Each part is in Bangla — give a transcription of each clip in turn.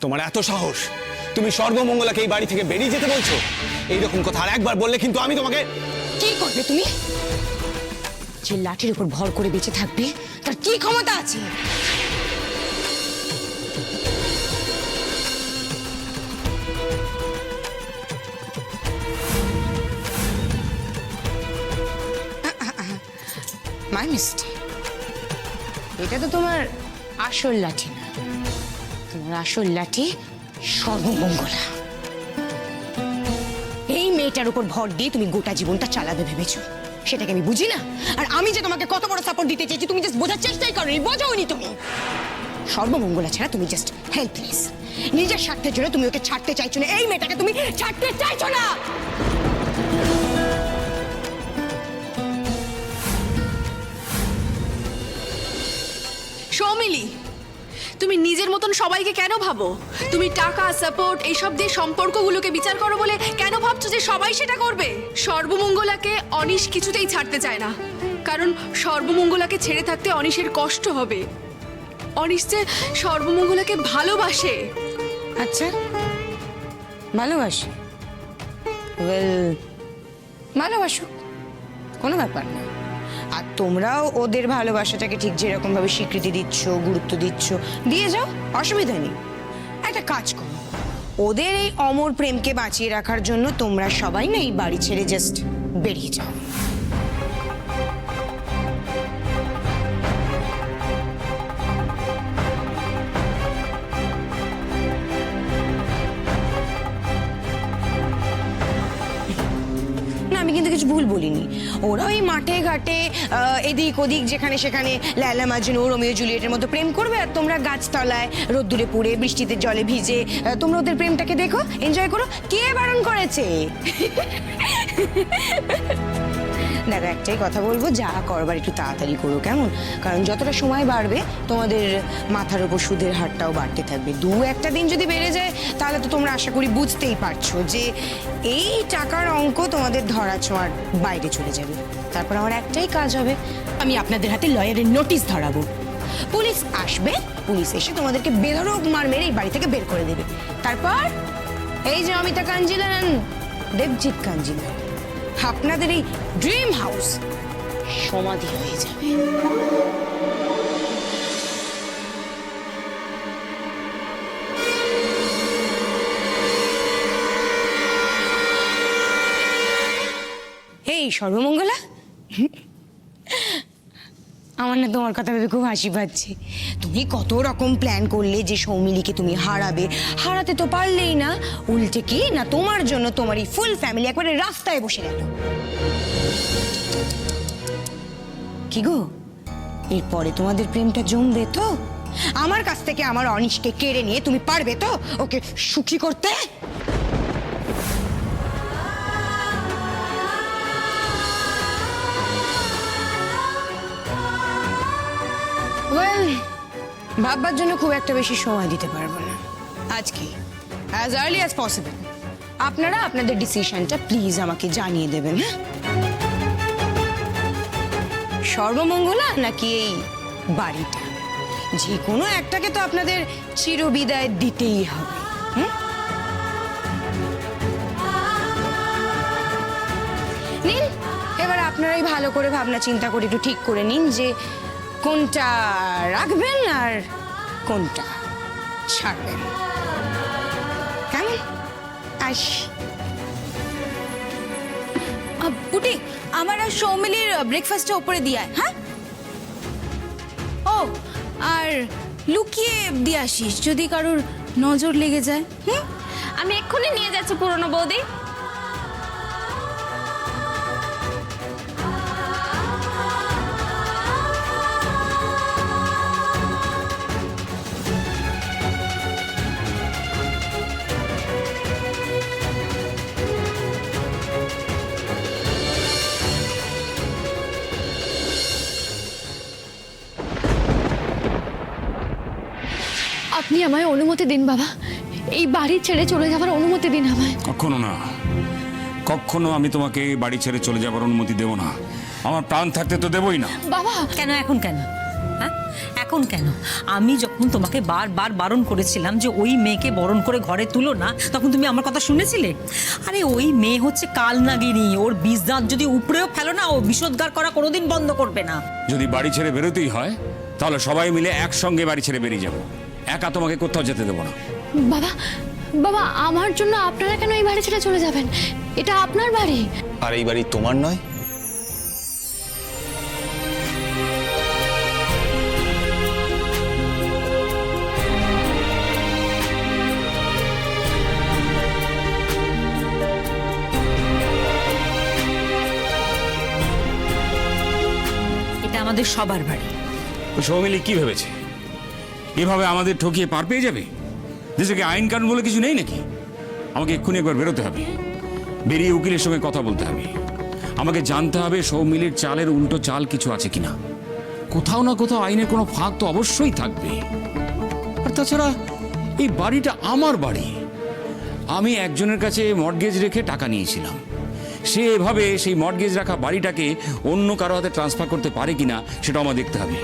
তোমার এত সাহস, তুমি সর্বমঙ্গলাকে এই বাড়ি থেকে বেরিয়ে যেতে বলছো? এইরকম কথা আর একবার বললে কিন্তু আমি তোমাকে... কি করবে তুমি? যে লাঠির উপর ভর করে বেঁচে থাকবে তার কি ক্ষমতা আছে? My mistake. এটা তো তোমার আসল লাঠি না, তোমার আসল লাঠি সর্বমঙ্গলা। এই মেয়েটার উপর ভর দিয়ে তুমি গোটা জীবনটা চালাবে ভেবেছো, সেটাকে আমি বুঝি না? আর আমি যে তোমাকে কত বড় সাপোর্ট দিতে চেয়েছি তুমি জাস্ট বোঝার চেষ্টাই করোনি, বোঝোনি তুমি। সর্বমঙ্গলা ছাড়া তুমি জাস্ট হেল্পলেস। নিজের স্বার্থের জন্য তুমি ওকে ছাড়তে চাইছো না, এই মেয়েটাকে তুমি ছাড়তে চাইছো না। সৌমিলি, তুমি নিজের মতন সবাইকে কেন ভাবো? তুমি টাকা, সাপোর্ট এইসব দিয়ে সম্পর্কগুলোকে বিচার করো বলে কেন ভাবছো যে সবাই সেটা করবে? সর্বমঙ্গলাকে অনিশ কিছুতেই ছাড়তে চায় না, কারণ সর্বমঙ্গলাকে ছেড়ে থাকতে অনিশের কষ্ট হবে। অনিশ যে সর্বমঙ্গলাকে ভালোবাসে। আচ্ছা, ভালোবাসে? ওয়েল, ভালোবাসো, কোনো ব্যাপার না। আর তোমরাও ওদের ভালোবাসাটাকে ঠিক যেরকম ভাবে স্বীকৃতি দিচ্ছ, গুরুত্ব দিচ্ছ, দিয়ে যাও, অসুবিধা নেই। একটা কাজ করো, ওদের এই অমর প্রেমকে বাঁচিয়ে রাখার জন্য তোমরা সবাই না এই বাড়ি ছেড়ে জাস্ট বেরিয়ে যাও। আমি কিন্তু কিছু ভুল বলিনি। ওরা ওই মাঠে ঘাটে এদিক ওদিক যেখানে সেখানে লায়লা মাজনু, রোমিও জুলিয়েটের মতো প্রেম করবে, আর তোমরা গাছতলায় রোদ্দুরে পুড়ে বৃষ্টিতে জলে ভিজে তোমরা ওদের প্রেমটাকে দেখো, এনজয় করো। কে বারণ করেছে? দেখো, একটাই কথা বলবো, যা করবার একটু তাড়াতাড়ি করো, কেমন? কারণ যতটা সময় বাড়বে তোমাদের মাথার উপর সুদের হারটাও বাড়তে থাকবে। একটা দিন যদি বেড়ে যায় তাহলে তো তোমরা আশা করি বুঝতেই পারছো যে এই টাকার অঙ্ক তোমাদের ধরা ছোঁয়ার বাইরে চলে যাবে। তারপর আমার একটাই কাজ হবে, আমি আপনাদের হাতে লয়ারের নোটিশ ধরাবো। পুলিশ আসবে, পুলিশ এসে তোমাদেরকে বেধড়ক মার মেরে এই বাড়ি থেকে বের করে দেবে। তারপর এই যে অমিতা কাঞ্জিলান, দেবজিৎ কাঞ্জিলান, আপনাদের এই ড্রিম হাউস সমাধি হয়ে যাবে। এই সর্বমঙ্গলা, আমার না তোমার কথা ভেবে খুব হাসি পাচ্ছে। তুমি কত রকম প্ল্যান করলে যে সৌমিলিকে তুমি হারাবে, হারাতে তো পারলেই না, উল্টে কি না তোমার জন্য তোমার এই ফুল ফ্যামিলি একবারে রাস্তায় বসে গেল। কি গো, এরপরে তোমাদের প্রেমটা জমবে তো? আমার কাছ থেকে আমার অনিশকে কেড়ে নিয়ে তুমি পারবে তো ওকে সুখী করতে? ভাববার জন্য খুব একটা বেশি সময় দিতে পারবো না। আজকে অ্যাজ আর্লি অ্যাজ পসিবল আপনারা আপনাদের ডিসিশনটা প্লিজ আমাকে জানিয়ে দেবেন। হ্যাঁ, সর্বমঙ্গলা নাকি এই বাড়িটা, যে কোনো একটাকে তো আপনাদের চিরবিদায় দিতেই হবে। নিন, এবার আপনারাই ভালো করে ভাবনা চিন্তা করে একটু ঠিক করে নিন যে কোনটা রাখবেন আর কোনটা ছাড়বেন। কেমন? আসি। বুটি, আমার আর সৌমিলির ব্রেকফাস্টটা উপরে দিয়ে আয়। হ্যাঁ, ও আর লুকিয়ে দিয়ে আসিস যদি কারোর নজর লেগে যায়। আমি এক্ষুনি নিয়ে যাচ্ছি পুরনো বৌদি। আপনি আমায় অনুমতি দিন বাবা, এই বাড়ি ছেড়ে চলে যাবার অনুমতি দিন আমায়। কখনো না, কখনো আমি তোমাকে বাড়ি ছেড়ে চলে যাবার অনুমতি দেব না। আমার প্রাণ থাকতে তো দেবই না। বাবা, কেন এখন কেন? হ্যাঁ, এখন কেন? আমি যখন তোমাকে বারবার বারণ করেছিলাম যে ওই মেয়েকে বরণ করে ঘরে তুলো না, তখন তুমি আমার কথা শুনেছিলে? আরে ওই মেয়ে হচ্ছে কালনাগিনী, ওর বিষ দাঁত যদি উপরেও ফেলো না, ও বিষোদ্গার করা কোনোদিন বন্ধ করবে না। যদি বাড়ি ছেড়ে বেরোতেই হয় তাহলে সবাই মিলে একসঙ্গে বাড়ি ছেড়ে বেরিয়ে যাব। একা তোমাকে কোথাও যেতে দেবো না। বাবা, বাবা, আমার জন্য আপনারা কেন এই বাড়ি ছেড়ে চলে যাবেন? এটা আপনার বাড়ি। আর এই বাড়ি তোমার নয়? এটা আমাদের সবার বাড়ি। তো সৌমিলি কি ভেবেছে এভাবে আমাদের ঠকিয়ে পার পেয়ে যাবে? দেশে কি আইন কানুন বলে কিছু নেই নাকি? আমাকে এক্ষুনি একবার বেরোতে হবে, বেরিয়ে উকিলের সঙ্গে কথা বলতে হবে। আমাকে জানতে হবে সৌমিলির চালের উল্টো চাল কিছু আছে কিনা। কোথাও না কোথাও আইনের কোনো ফাঁক তো অবশ্যই থাকবে। আর তাছাড়া এই বাড়িটা আমার বাড়ি। আমি একজনের কাছে মর্টগেজ রেখে টাকা নিয়েছিলাম। সে এভাবে সেই মর্টগেজ রাখা বাড়িটাকে অন্য কারো হাতে ট্রান্সফার করতে পারে কিনা সেটা আমার দেখতে হবে।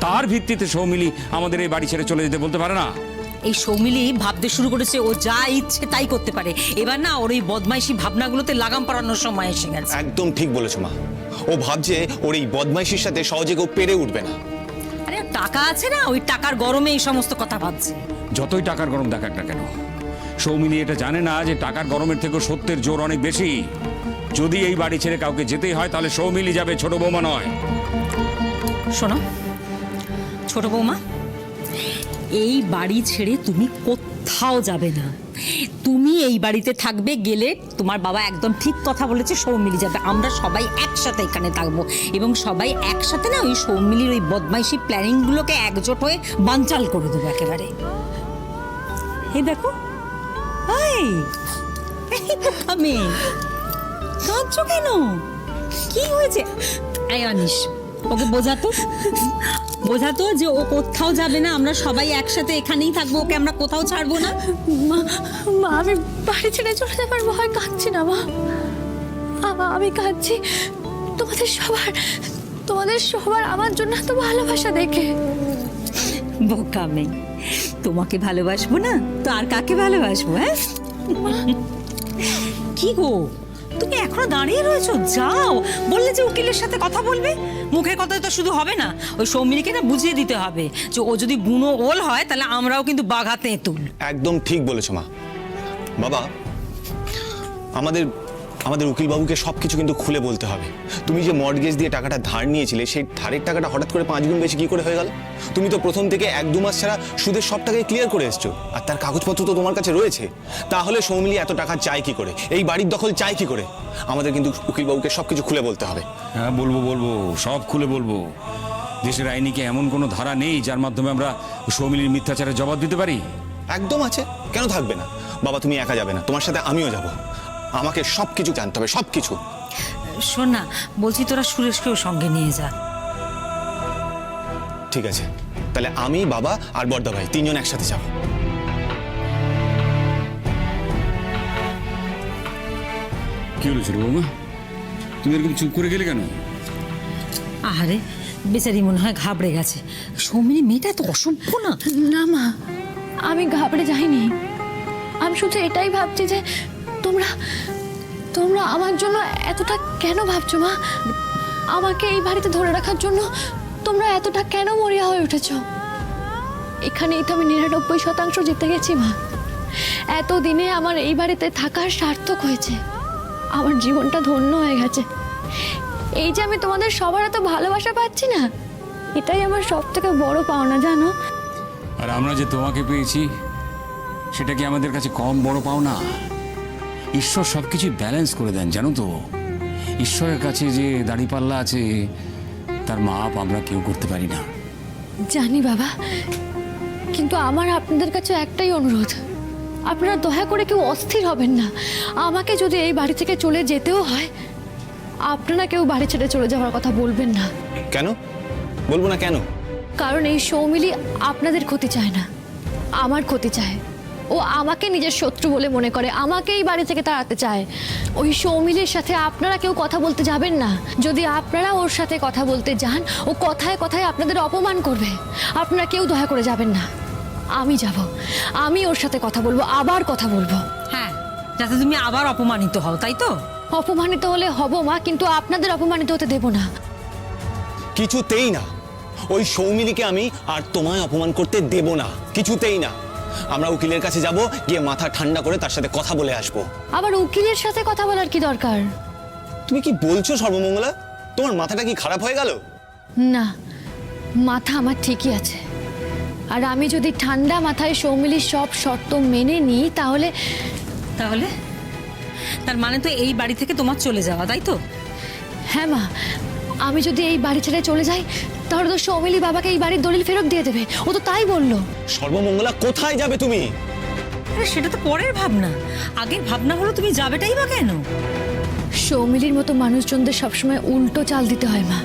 তার ভিত্তিতে সৌমিলি আমাদের এই বাড়ি ছেড়ে চলে যেতে বলতে পারে না। এই সৌমিলি ভাবতে শুরু করেছে ও যা ইচ্ছে তাই করতে পারে। এবার না ওর এই বদমাইশি ভাবনাগুলোতে লাগাম পড়ানোর সময় এসে গেছে। একদম ঠিক বলেছো মা। ও ভাবছে ওর এই বদমাইশির সাথে সহজে কেউ পেরে উঠবে না। আরে ওর টাকা আছে না, ওই টাকার গরমে এই সমস্ত কথা ভাবছে। যতই টাকার গরম দেখাক না কেন, সৌমিলি এটা জানে না যে টাকার গরমের থেকে সত্যের জোর অনেক বেশি। যদি এই বাড়ি ছেড়ে কাউকে যেতেই হয় তাহলে সৌমিলি যাবে, ছোট বৌমা নয়। শোনো ছোট বৌমা, এই বাড়ি ছেড়ে তুমি কোথাও যাবে না। তুমি এই বাড়িতে থাকবে, গেলে তোমার বাবা একদম ঠিক কথা বলেছে, সৌমিলি যাবে। আমরা সবাই একসাথে এখানে থাকবো এবং সবাই একসাথে না ওই সৌমিলির ওই বদমাইশি প্ল্যানিংগুলোকে একজোট হয়ে বানচাল করে দেবো একেবারে। এই দেখো, আমি কাঁদছো কেন? কি হয়েছে? এই অনিশ, ওকে বোঝাতো যে ও কোথাও যাবে না, আমরা সবাই একসাথে এখানেই থাকবো, ওকে আমরা কোথাও ছাড়বো না। মা, মা, আমি বাড়ি ছেড়ে চলে যাবার ভয় কাঁদছি না মা। আমি কাঁদছি তোমাদের সবার আমার জন্য এত ভালোবাসা দেখে। বোকা মেয়ে, তোমাকে ভালোবাসবো না তো আর কাকে ভালোবাসবো? হ্যাঁ কি গো, তুমি এখনো দাঁড়িয়ে রয়েছো? যাও, বললে যে উকিলের সাথে কথা বলবে। মুখের কথায় তো শুধু হবে না, ওই সৌমিলিকে না বুঝিয়ে দিতে হবে যে ও যদি বুনো ওল হয় তাহলে আমরাও কিন্তু বাঘা তেঁতুল। একদম ঠিক বলেছো মা। বাবা, আমাদের উকিল বাবুকে সবকিছু কিন্তু খুলে বলতে হবে। তুমি যে মর্টগেজ দিয়ে টাকাটা ধার নিয়েছিলে, সেই ধারের টাকাটা হঠাৎ করে 5 গুণ বেশি কি করে হয়ে গেল? তুমি তো প্রথম থেকে 1-2 মাস ছাড়া সুদের সব টাকাই ক্লিয়ার করে এসছো, আর তার কাগজপত্র তো তোমার কাছে রয়েছে। তাহলে সৌমিলি এত টাকা চায় কি করে? এই বাড়ির দখল চায় কি করে? আমাদের কিন্তু উকিল বাবুকে সবকিছু খুলে বলতে হবে। হ্যাঁ বলবো, সব খুলে বলবো। দেশের আইনে কি এমন কোনো ধারা নেই যার মাধ্যমে আমরা সৌমিলির মিথ্যাচারের জবাব দিতে পারি? একদম আছে, কেন থাকবে না? বাবা, তুমি একা যাবে না, তোমার সাথে আমিও যাব। আমাকে সবকিছু জানতে হবে, সবকিছু। শোন না, বলছি তোরা সুরেশকেও সঙ্গে নিয়ে যা। ঠিক আছে, তাহলে আমি, বাবা আর বড়দা ভাই 3 জন একসাথে যাব। কি হলো ছোট বৌমা, তুমি এরকম চুপ করে গেলে কেন? আহারে, বেচারি মনে হয় ঘাবড়ে গেছে। সৌমিলি মেয়েটা এত অসভ্য না। না মা, আমি ঘাবড়ে যাইনি। আমি শুধু এটাই ভাবছি যে তোমরা আমার জন্য এতটা কেন ভাবছো মা? আমাকে এই বাড়িতে ধরে রাখার জন্য তোমরা এতটা কেন মরিয়া হয়ে উঠেছো? এখানেই তো আমি 99% জিতে গেছি মা। এতদিনে আমার এই বাড়িতে থাকার সার্থক হয়েছে, আমার জীবনটা ধন্য হয়ে গেছে। এই যে আমি তোমাদের সবার এত ভালোবাসা পাচ্ছি না, এটাই আমার সব থেকে বড় পাওনা, জানো? আর আমরা যে তোমাকে পেয়েছি সেটা কি আমাদের কাছে কম বড় পাওনা? ঈশ্বর সবকিছু ব্যালেন্স করে দেন, জানো তো। ঈশ্বরের কাছে যে দাঁড়িপাল্লা আছে তার মাপ আমরা কেউ করতে পারি না। জানি বাবা, কিন্তু আমার আপনাদের কাছে একটাই অনুরোধ, আপনারা দয়া করে কেউ অস্থির হবেন না। আমাকে যদি এই বাড়ি থেকে চলে যেতেও হয়, আপনারা কেউ বাড়ি ছেড়ে চলে যাওয়ার কথা বলবেন না। কেন বলবো না? কেন? কারণ এই সৌমিলি আপনাদের ক্ষতি চায় না, আমার ক্ষতি চায়। ও ও আমাকে নিজের শত্রু বলে মনে করে, আমাকে এই বাড়ি থেকে তাড়াতে চায়। ওই সৌমিলির সাথে আপনারা কেউ কথা বলতে যাবেন না। যদি আপনারা ওর সাথে কথা বলতে যান, ও কথায় কথায় আপনাদের অপমান করবে। আপনারা কেউ দয়া করে যাবেন না। আমি যাব, আমি ওর সাথে কথা বলবো, আবার কথা বলবো। হ্যাঁ, যাতে তুমি আবার অপমানিত হও, তাই তো? অপমানিত হলে হব মা, কিন্তু আপনাদের অপমানিত হতে দেব না। কিছুতেই না। ওই সৌমিলিকে আমি আর তোমায় অপমান করতে দেব না, কিছুতেই না। আমরা উকিলের কাছে যাব, গিয়ে মাথা ঠান্ডা করে তার সাথে কথা বলে আসবো। আবার উকিলের সাথে কথা বলার কি দরকার? তুমি কি বলছো সর্বমঙ্গলা? তোমার মাথাটা কি খারাপ হয়ে গেল? না, মাথা আমার ঠিকই আছে। আর আমি যদি ঠান্ডা মাথায় সৌমিলির সব শর্ত মেনে নিই, তাহলে তাহলে তার মানে তো এই বাড়ি থেকে তোমার চলে যাওয়া, তাই তো? হ্যাঁ মা, আমি যদি এই বাড়ি ছেড়ে চলে যাই, তাহলে তো সৌমিলি বাবাকে এই বাড়ির দলিল ফেরত দিয়ে দেবে। ও তো তাই বললো। সর্বমঙ্গলা, কোথায় যাবে তুমি? আরে সেটা তো পরের ভাবনা। আগের ভাবনা হলো তুমি যাবেটাই বা কেন? সৌমিলির মতো মানুষজনদের সবসময় উল্টো চাল দিতে হয় মা।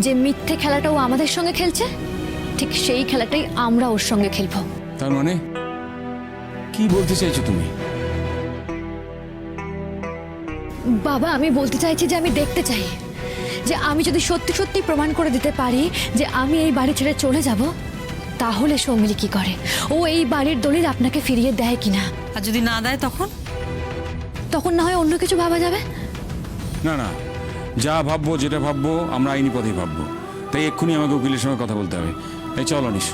যে মিথ্যে খেলাটা ও আমাদের সঙ্গে খেলছে, ঠিক সেই খেলাটাই আমরা ওর সঙ্গে খেলবো। তার মানে কি বলতে চাইছো তুমি? বাবা, আমি বলতে চাইছি যে আমি দেখতে চাই যে আমি যদি সত্যি সত্যি প্রমাণ করে দিতে পারি যে আমি এই বাড়ি ছেড়ে চলে যাব, তাহলে সৌমিলি কি করে, ও এই বাড়ির দলিল আপনাকে ফিরিয়ে দেয় কিনা। আর যদি না দেয় তখন? তখন না হয় অন্য কিছু ভাবা যাবে। না না, যা ভাববো, যেটা ভাববো আমরা আইনি পথেই ভাববো। তাই এক্ষুনি আমাকে উকিলের সঙ্গে কথা বলতে হবে। এই চল অনিশ।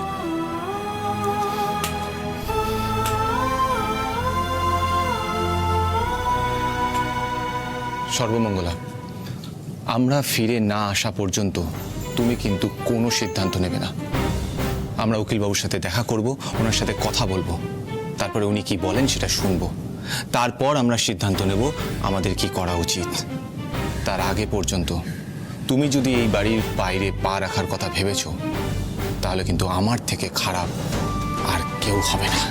সর্বমঙ্গলা, আমরা ফিরে না আসা পর্যন্ত তুমি কিন্তু কোনো সিদ্ধান্ত নেবে না। আমরা উকিলবাবুর সাথে দেখা করব, ওনার সাথে কথা বলবো, তারপরে উনি কি বলেন সেটা শুনবো। তারপর আমরা সিদ্ধান্ত নেব আমাদের কি করা উচিত। তার আগে পর্যন্ত তুমি যদি এই বাড়ির বাইরে পা রাখার কথা ভেবেছো, তাহলে কিন্তু আমার থেকে খারাপ আর কেউ হবে না।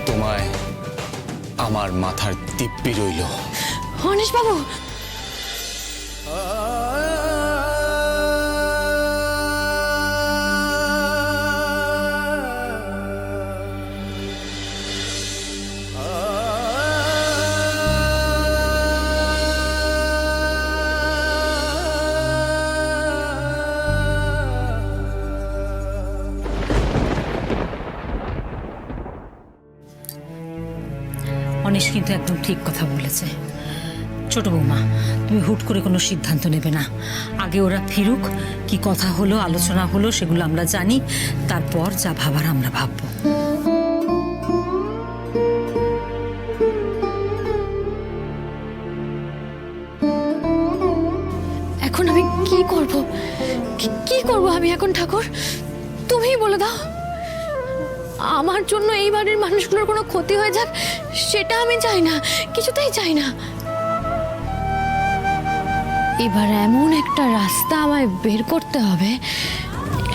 তোমায় আমার মাথার দিব্যি রইল। অনিশ বাবু, অনিশ কিন্তু একদম ঠিক কথা বলেছে। ছোট বৌমা, তুমি হুট করে কোনো সিদ্ধান্ত নেবে না। আগে ওরা ফিরুক, কি কথা হলো, আলোচনা হলো, সেগুলো আমরা জানি। তারপর যা ভাবার আমরা ভাববো। এখন আমি কি করব? কি করব আমি এখন ঠাকুর? তুমিই বলে দাও। আমার জন্য এই বাড়ির মানুষগুলোর কোনো ক্ষতি হয়ে যাক, সেটা আমি চাই না, কিছুতেই চাই না। এবার এমন একটা রাস্তা আমায় বের করতে হবে,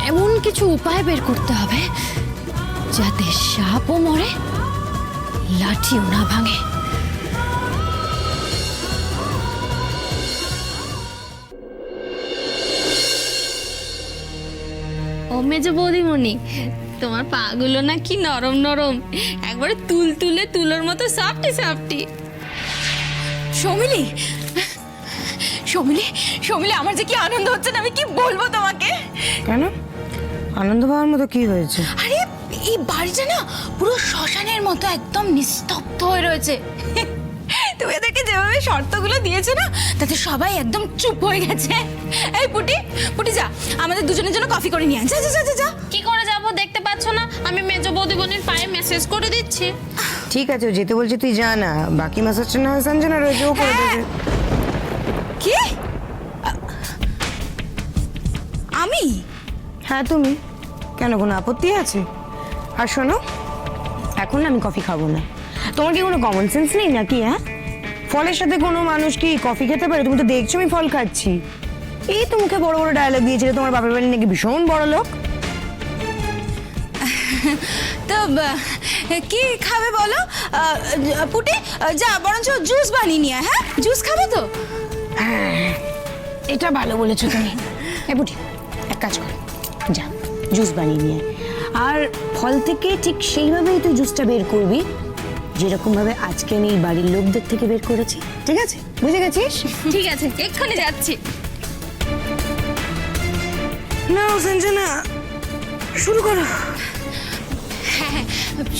এমন কিছু উপায় বের করতে হবে যাতে সাপও মরে, লাঠিও না ভাঙে। ও মেজো বৌদিমণি, তোমার পাগুলো না কি নরম নরম, একবারে তুলতুলে তুলোর মতো সফটি সফটি। সৌমিলি, সৌমিলি, সৌমিলি, আমার যে কি আনন্দ হচ্ছে না, আমি কি বলবো তোমাকে। কেন আনন্দ পাওয়ার মতো কি হয়েছে? আরে এই বাড়িটা না পুরো শ্মশানের মতো একদম নিস্তব্ধ হয়ে রয়েছে। তুমি এদেরকে যেভাবে শর্তগুলো দিয়েছো না, তাতে সবাই একদম চুপ হয়ে গেছে। এই পুটি, পুটি যা আমাদের দুজনের জন্য কফি করে নিয়ে আয়। যা যা যা যা। কি করে যাব দেখতে পাচ্ছ না? আমি মেজো বৌদিমণির পায়ে মেসেজ করে দিচ্ছি। ঠিক আছে, ও যেতে বলছে তুই যা না, বাকি মেসেজটা না হয় সঞ্জনা রয়েছে, ও করে দেবে। কি? আমি? হ্যাঁ তুমি। কেন, কোনো আপত্তি আছে? আর শোনো, এখন না আমি কফি খাবো না। তোমার কি কোনো কমন সেন্স নেই নাকি? হ্যাঁ, ফলের সাথে কোনো মানুষ কি কফি খেতে পারে? তুমি তো দেখছো আমি ফল খাচ্ছি। এই তো মুখে বড় বড় ডায়লগ দিয়েছিলে তোমার বাপের বাড়ি নাকি ভীষণ বড় লোক। তো কি খাবে বলো পুটি? যা বরঞ্চ জুস বানিয়ে নিয়ে। হ্যাঁ, জুস খাবে তো? হ্যাঁ, এটা ভালো বলেছো তুমি। এ পুটি, এক কাজ কর, যা জুস বানিয়ে নিয়ে আয়। আর ফল থেকে ঠিক সেইভাবেই তুই জুসটা বের করবি যেরকম ভাবে আজকে আমি এই বাড়ির লোকদের থেকে বের করেছি, ঠিক আছে? বুঝে গেছিস? ঠিক আছে, এক্ষুনি যাচ্ছি। না সঞ্জনা, শুরু করো। হ্যাঁ,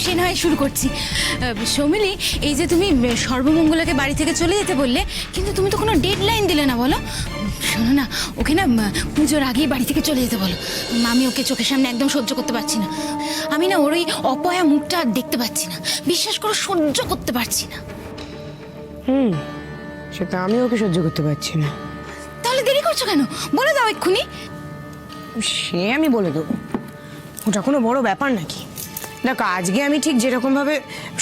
সে নয় শুরু করছি। সৌমিলি, এই যে তুমি সর্বমঙ্গলাকে বাড়ি থেকে চলে যেতে বললে, কিন্তু তুমি তো কোনো ডেডলাইন দিলে না, বলো। শোনো না, ওকে না পুজোর আগেই বাড়ি থেকে চলে যেতে বলো। আমি ওকে চোখের সামনে একদম সহ্য করতে পারছি না। আমি না ওর ওই অপয়া মুখটা আর দেখতে পাচ্ছি না, বিশ্বাস করো সহ্য করতে পারছি না। সেটা আমি ওকে সহ্য করতে পারছি না। তাহলে দেরি করছো কেন? বলে দাও এক্ষুনি। সে আমি বলে দেবো, ওটা কোনো বড় ব্যাপার নাকি? দেখো, আজকে আমি ঠিক যেরকম ভাবে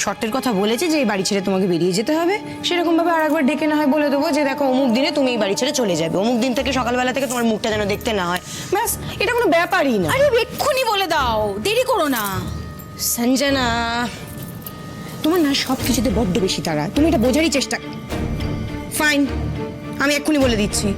শর্তের কথা বলেছি যে এই বাড়ি ছেড়ে তোমাকে বেরিয়ে যেতে হবে, সেরকম ভাবে আরেকবার ডেকে না হয় বলে দেবো যে দেখো অমুক দিনে তুমি এই বাড়ি ছেড়ে চলে যাবে, অমুক দিন থেকে সকালবেলা থেকে তোমার মুখটা যেন দেখতে না হয়। ব্যাস, এটা কোনো ব্যাপারই না। আরে এক্ষুনি বলে দাও, দেরি করো না। সঞ্জনা, তোমার না সব কিছুতে বড্ড বেশি তাড়া, তুমি এটা বোঝারই চেষ্টা। ফাইন, আমি এক্ষুনি বলে দিচ্ছি।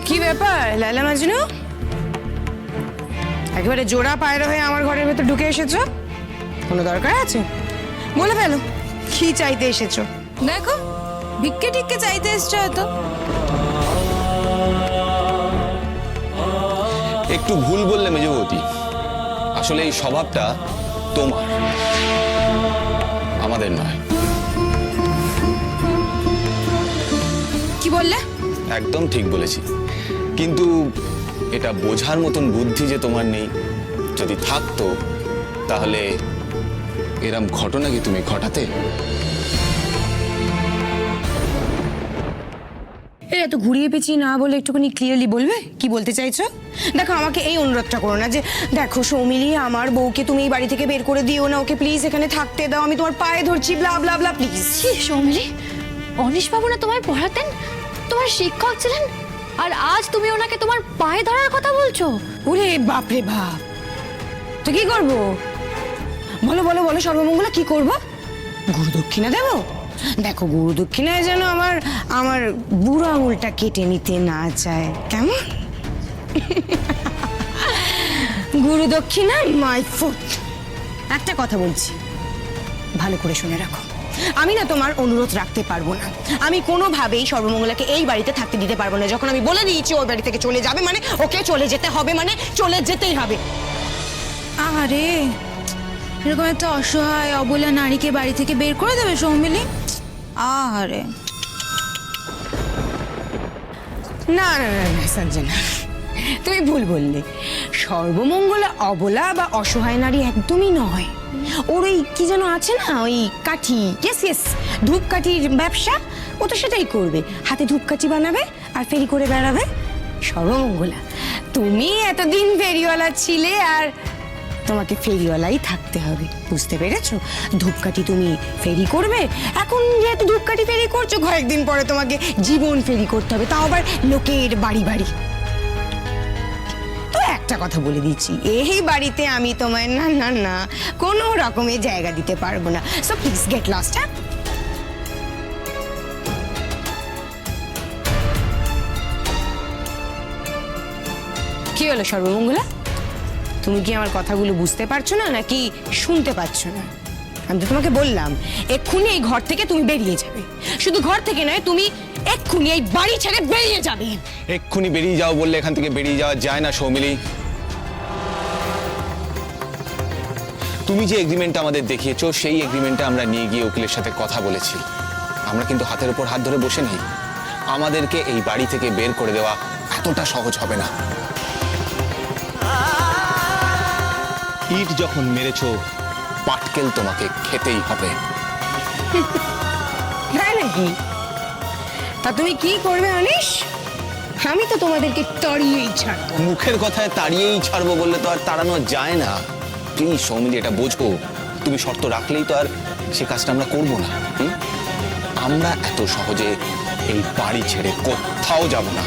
কি ব্যাপার লালা মাজনু, একেবারে জোড়া পায়রা হয়ে আমার ঘরের ভেতর ঢুকে এসেছো? কোনো দরকার আছে? বলে ফেলো, কি চাইতে এসেছো? দেখো, ভিক্ষে টিক্ষে চাইতে এসছো হয়তো। একটু ভুল বললে মেজবতী, আসলে এই স্বভাবটা তোমার, আমাদের নয়। কি বললে? একদম ঠিক বলেছি, কিন্তু এটা বোঝার মতন বুদ্ধি যে তোমার নেই, যদি থাকতো তাহলে এরম ঘটনা কি তুমি ঘটাতে? এত ঘুরিয়ে পেঁচিয়ে না বলে একটুখানি ক্লিয়ারলি বলবে কি বলতে চাইছো? দেখো, আমাকে এই অনুরোধটা করো না যে দেখো সৌমিলি, আমার বউকে তুমি এই বাড়ি থেকে বের করে দিও না, ওকে প্লিজ এখানে থাকতে দাও, আমি তোমার পায়ে ধরছি, ব্লা ব্লা ব্লা, প্লিজ। ছি সৌমিলি, অনিশবাবু না তোমায় পড়াতেন, তোমার শিক্ষক ছিলেন, আর আজ তুমি ওনাকে তোমার পায়ে ধরার কথা বলছো? ওরে বাপ রে বাপ, তো কি করবো? বলো বলো বলো সর্বমঙ্গলা, কি করবো? গুরু দক্ষিণা দেবো? দেখো, গুরু দক্ষিণায় যেন আমার আমার বুড়ো আঙুলটা কেটে নিতে না চায়, কেমন? গুরু দক্ষিণা মাই ফুট। একটা কথা বলছি, ভালো করে শুনে রাখো, আমি না তোমার অনুরোধ রাখতে পারবো না, আমি কোনোভাবেই সর্বমঙ্গলাকে এই বাড়িতে থাকতে দিতে পারবো না। যখন আমি বলে দিয়েছি ওই বাড়ি থেকে চলে যাবে মানে ওকে চলে যেতে হবে, মানে চলে যেতেই হবে। আরে এরকম একটা অসহায় অবলা নারীকে বাড়ি থেকে বের করে দেবে সৌমিলি? আরে না না না না সঞ্জনা, তুমি ভুল বললে। সর্বমঙ্গলা অবলা বা অসহায় নারী একদমই নয়। ওর ওই কি যেন আছে না, ওই কাঠি, ইয়েস ইয়েস, ধূপকাঠির ব্যবসা, ও তো সেটাই করবে, হাতে ধূপকাঠি বানাবে আর ফেরি করে বেড়াবে। সর্বমঙ্গলা, তুমি এতদিন ফেরিওয়ালা ছিলে আর তোমাকে ফেরিওয়ালাই থাকতে হবে, বুঝতে পেরেছো? ধূপকাঠি তুমি ফেরি করবে, এখন যেহেতু ধূপকাঠি ফেরি করছো, কয়েকদিন পরে তোমাকে জীবন ফেরি করতে হবে, তাও আবার লোকের বাড়ি বাড়ি। তো একটা কথা বলে দিচ্ছি, এই বাড়িতে আমি তোমায় না না না কোনো রকমের জায়গা দিতে পারবো না, সো প্লিজ গেট লস্ট। হ্যাঁ, কি হলো সর্বমঙ্গলা, তুমি কি আমার কথাগুলো বুঝতে পারছো না নাকি শুনতে পাচ্ছ না? আমি তো তোমাকে বললাম এক্ষুনি এই ঘর থেকে তুমি বেরিয়ে যাবে, শুধু ঘর থেকে নয়, তুমি এক্ষুনি এই বাড়ি ছেড়ে বেরিয়ে যাবে। এক্ষুনি বেরিয়ে যাও বললে এখান থেকে বেরিয়ে যাওয়া যায় না সৌমিলি। তুমি যে এগ্রিমেন্টটা আমাদের দেখিয়েছো সেই এগ্রিমেন্টটা আমরা নিয়ে গিয়ে উকিলের সাথে কথা বলেছি, আমরা কিন্তু হাতের উপর হাত ধরে বসে নেই। আমাদেরকে এই বাড়ি থেকে বের করে দেওয়া এতটা সহজ হবে না। ইট যখন মেরেছো, পাটকেল তোমাকে খেতেই হবে। তাই নাকি? তা তুমি কি করবে অনিশ? আমি তো তোমাদেরকে তাড়িয়েই ছাড়বো। মুখের কথায় তাড়িয়েই ছাড়বো বললে তো আর তাড়ানো যায় না। প্লিজ সৌমিলি, এটা বোঝো, তুমি শর্ত রাখলেই তো আর সে কাজটা আমরা করবো না। আমরা এত সহজে এই বাড়ি ছেড়ে কোথাও যাব না।